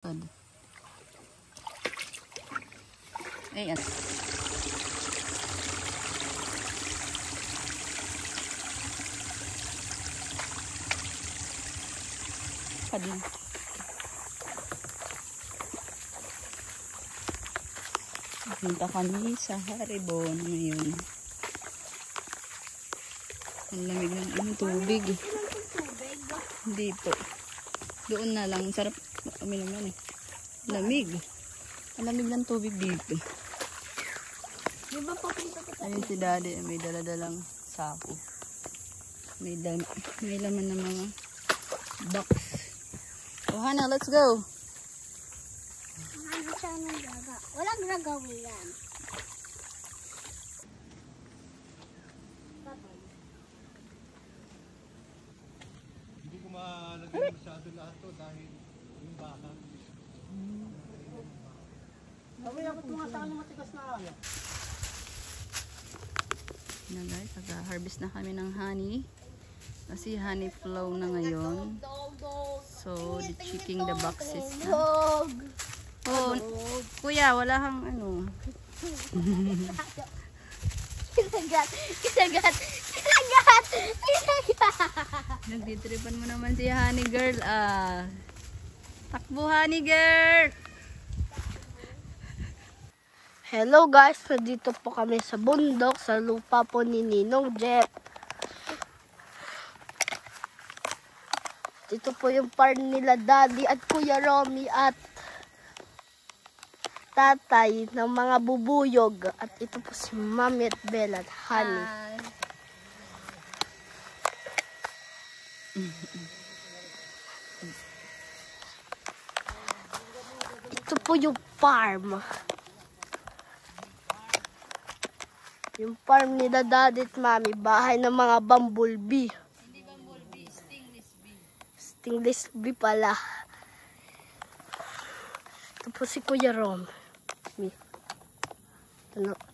Ayan. Padin. Punta kami sa Haribon ngayon. Ang lamig ng tubig. Hindi po. Doon na lang. Sarap. Kami naman eh. Lamig. Ang lamig ng tubig dito. Ayun si Daddy. May daladalang sako. May laman ng mga box. Oh, Hana, let's go. Ano siya ng daga? Walang gagawin yan. Hindi ko malagyan masyado lahat to dahil yung baka. Sabi ako tumataan ng matigas na ayaw. Na guys, nag-harvest na kami ng honey. Kasi honey flow na ngayon. So, checking the boxes na. Oh, kuya, wala kang ano. Kinagat! Nagtitripan mo naman si honey girl. Takbo honey girl! Hello guys, dito po kami sa bundok, sa lupa po ni Ninong Jeff. Dito po yung farm nila Daddy at Kuya Romy at Tatay ng mga bubuyog. At ito po si Mami at Bella at Honey. Ito po yung farm. Yung farm nila Daddy at Mami, bahay ng mga bumblebee. Hindi bumblebee, stingless bee. Stingless bee pala. Ito po si Kuya Rom.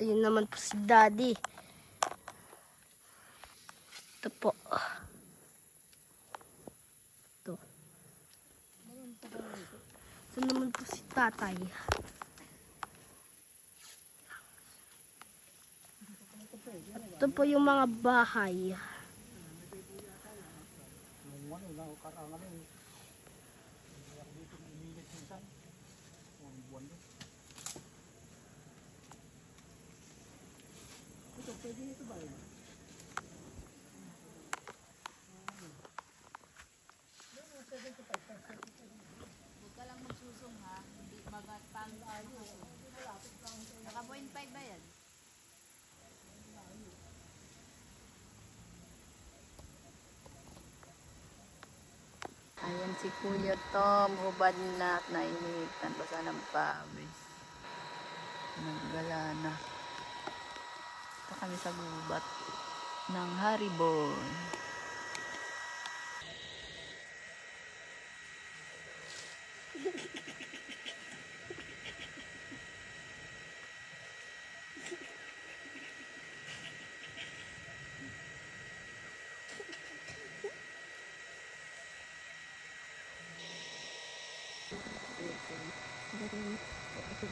Yun naman po si Daddy. Ito po. Ito. Ito naman po si Tatay. Ito po yung mga bahay. Huwag ka lang magsusong ha. Hindi bagat pang ayo. Naka 0.5 ba yan? Ayan si Kuya Tom, hubad na at nainitan pa sa ng pawis. Naggala na. Ito kami sa gubat ng Haribon.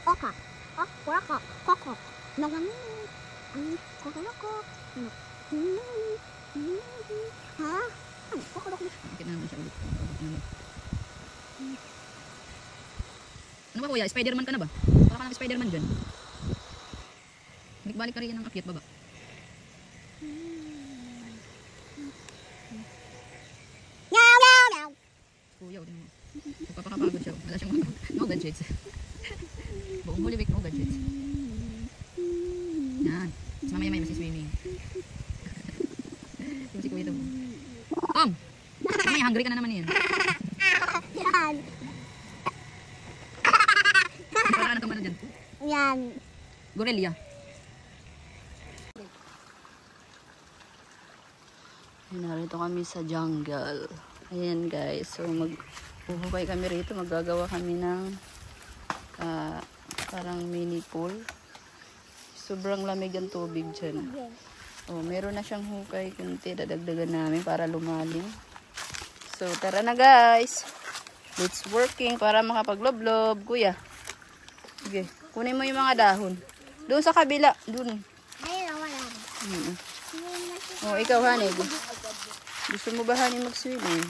Oka, kuraka, koko, nangangin, kokoloko, ha? Kokoloko. Bakit naman siya ulit? Ano ba kuya? Spider-Man ka na ba? Baka ka ng Spider-Man dyan. Balik-balik ka rin ng akyat baba. Kuya, ulit mo. Nagpapakapagod siya. Wala siyang no gadgets. Buong bulibik, no gadgets. Yan. Mas mamaya may masiswimming. Yung si Kuya Tom. Tom! Mamaya hungry ka na naman yan. Yan. Paraan ka ba na dyan? Yan. Gorelia. Narito kami sa jungle. Ayan guys. So magpuhukay kami rito. Maggagawa kami ng parang mini pool. Sobrang lamig ang tubig dyan. Oh, meron na siyang hukay. Kunti dadagdagan namin para lumalim. So tara na guys. It's working para makapaglob-lob, kuya. Sige, kunin mo yung mga dahon. Doon sa kabila, doon. Ayun, wala. Oh, ikaw, honey. Gusto mo ba, honey, mag-swimming?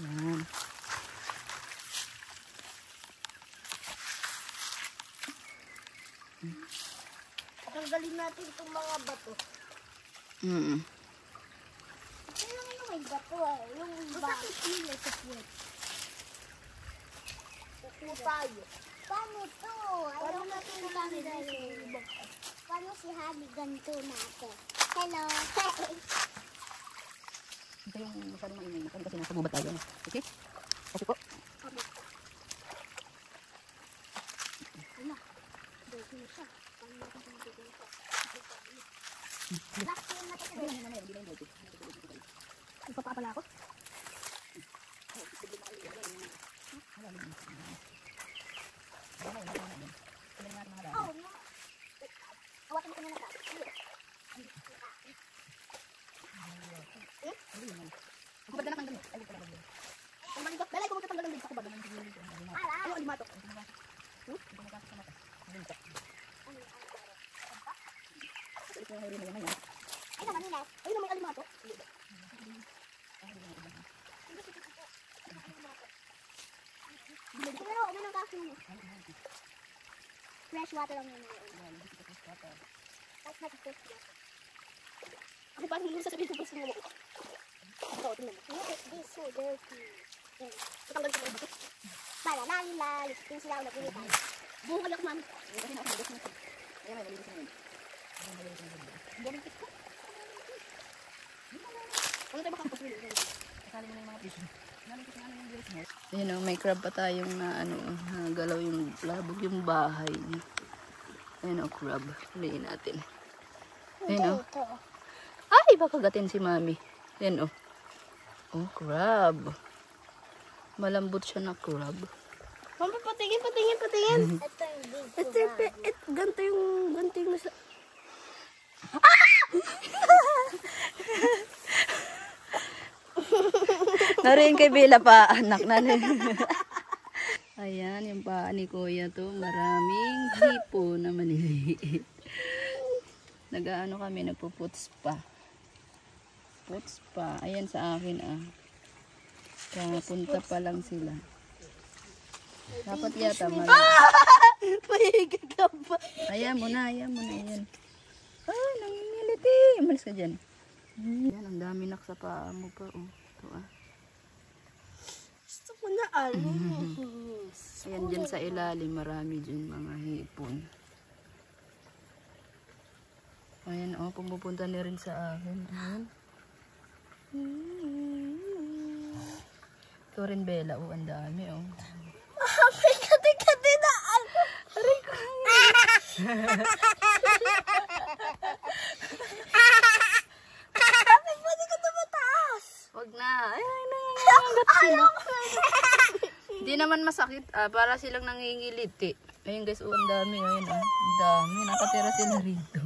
Yan. Tanggalin natin itong mga bato. Ito lang yung may bato yung bakit yun sa puwet. Tayo. Paano to? Paano natin dito? Paano si Hali ganito natin? Hello. Ito yung masyadong maingay. Kasi nasa gubat tayo. Okay? Okay po. Ano? Dito na siya. Laki yung natin. Ipapapala ako? Oh, no. Awatin mo ko na lang. Ang ba't na nakang ganito? Ang manigap. Belay ko magtatanggal ng dito ko ba? Ano ang limato? Ay, naman nila. Ayun ang may alimato. Pero, ano nang kasi mo? Fresh water lang yun. Fresh water. Ako paano mo sasabihin ko gusto mo mo? Ito, tingnan mo. Look at this, so dirty. Patanggal ko ba? Para lalim yung sila ulit ulit. Buhol ako, mami. Ayan, may malinis na yun. Ano tayo makakapagpili? Kasali mo na yung mga fish. Ayun o, may crab pa tayong na ano, galaw yung labog yung bahay. Ayun o, crab. Huliin natin. Ayun o. Ay, baka gatin si mami. Ayun o. Oh, crab. Malambot siya na crab. Mami, patingin. Ito yung big ganito yung nasa... Narin kay Bella pa, anak na. Ayan, yung paa ni Kuya to. Maraming hipo na maliliit. Nag-ano kami, nagpuputs pa. Puts pa. Ayan sa akin ah. Kaya punta pa lang sila. Dapat yata Pahigit ka ba? Ayan mo na, ayan. Ay, nangingilit eh. Umalis ka dyan. Ayan, ang dami nak sa paa mo pa. Oh. Ito ah. Gusto ko na Ayan dyan sa ilalim, marami dyan mga hipon. Ayan oh, pumupunta na rin sa akin. Ayan. Ito rin Bella, oh, ang dami oh. Mami, kati na. Aray ko. Mami, pwede ka tumataas. Wag na. Ay, nangangagat sila. Hindi naman masakit ah, para silang nangingiliti. Ayun guys, oh, ang dami. Ayun ah, ang dami. Nakatira sila rito.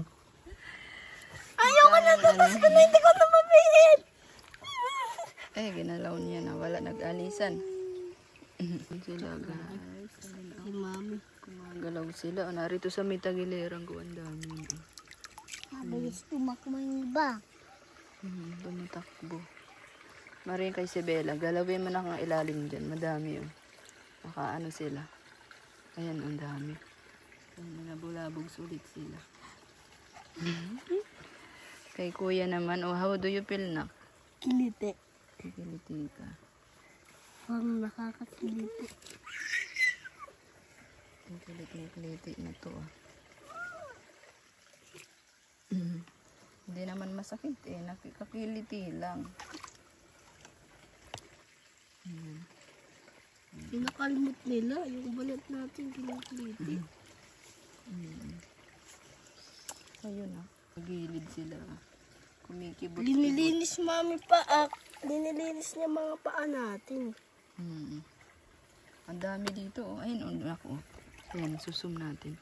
Ayoko na tatas ko na, hindi ko na mapihit. Eh, ginalaw niya na wala nag-alisan. Sila guys. Si Mami. Kumagalaw sila. Oh, narito sa may tagiliran ko, ang dami. Mabilis tumakbo yung iba. Tumatakbo. Maring kay si Bella. Galawin mo na kang ilalim dyan. Madami yun. Baka ano sila. Ayan, ang dami. Ayan, nabulabog sulit sila. Kay kuya naman, oh, how do you feel na? Kiliti. Kiliti ka. Parang nakakakiliti. Ang kiliti na to ah. Hindi naman masakit eh. Nakikiliti lang. Pinakalimot nila. Yung balat natin kinakiliti. Ayun ah. Gilid sila ah. Kumikibot. Linilinis Mami pa. Linilinis niya mga paa natin. Ang dami dito oh. Ayun oh, ako. Ayan, susum natin.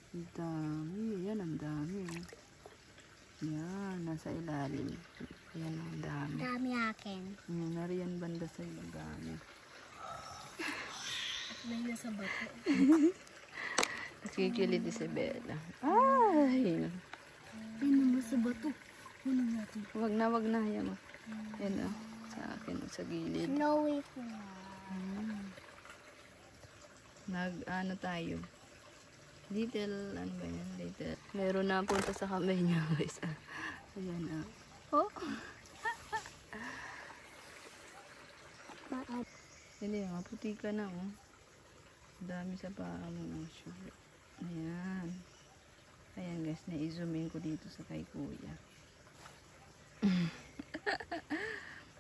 Ang dami. Ayan, ang dami oh. Yan, nasa ilalim. Ayan, ang dami. Dami akin. Nariyan banda sa iyo, dami. May nasa bato. Nakikilit si Bella. Ay! Ay naman sa bato. Kunin natin. Wag na, yan mo. Yan o, sa akin, sa gilid. Snowy po. Ano tayo? Little, ano ba yan? Little. Meron na punta sa kamay niya, guys. Ayan na. Oh! Hindi, maputi ka na, oh. Dami sa paa mo, sure. Ayan. Ayan, guys, na-zoom in ko dito sa kay kuya.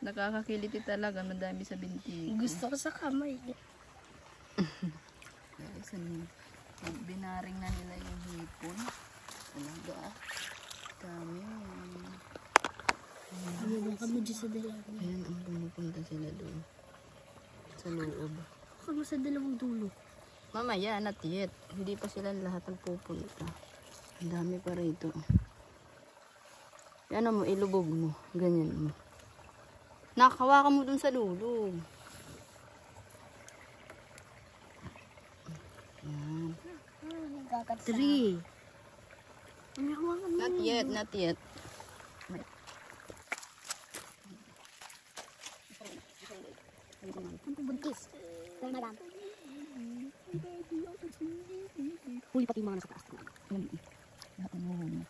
Nakakakiliti talaga, madami sa binti. Gusto ko sa kamay. Guys, binaring na nila yung hipon. Talaga, dami. Ano kami dyan sa dalawang. Ayan, ang pumupunta sila doon. Sa loob. Kami sa dalawang dulo. Mamaya, not yet. Hindi pa sila lahat nagpupunta. Ang dami pa rito. Yan mo, ilubog mo. Ganyan mo. Nakahawakan mo dun sa dulo. Yan. 3. Ano hawakan mo? Not yet, not yet. Ang buntis. Pero madam. Huli pati yung mga nasa taas. Yan. Lahat ng huli.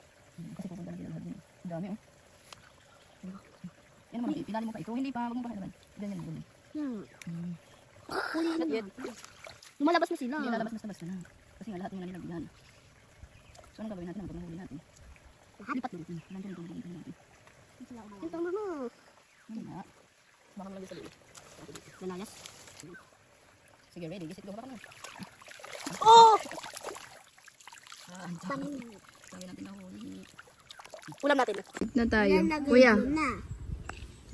Kasi pupunta na lahat din. Ang dami, oh. Yan naman, pinali mo pa ito. Hindi pa, wag mo pa kailangan. Ganyan mo. Yan. Huli na yet. Lumalabas na sila. Hindi lalabas na sa basta na. Kasi nga lahat yung nilagyan. So, anong gagawin natin? Ang gagawin natin? Lipat mo. Nandiyan yung gagawin natin. Ito mama. Ano na? Baka malagay sa loob. Nalayas. Sige, ready. Gisit ko. Baka na. Oh! Ang dami natin na huli. Ulam natin. Na tayo. Kuya.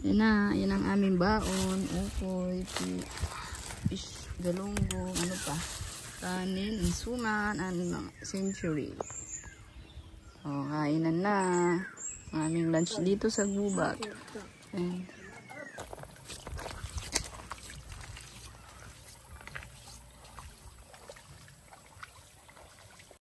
Yan na. Yan ang aming baon. Ukoy, fish, galunggo, ano pa. Kanin, insuman, and century. O, kainan na. Aming lunch dito sa gubat. And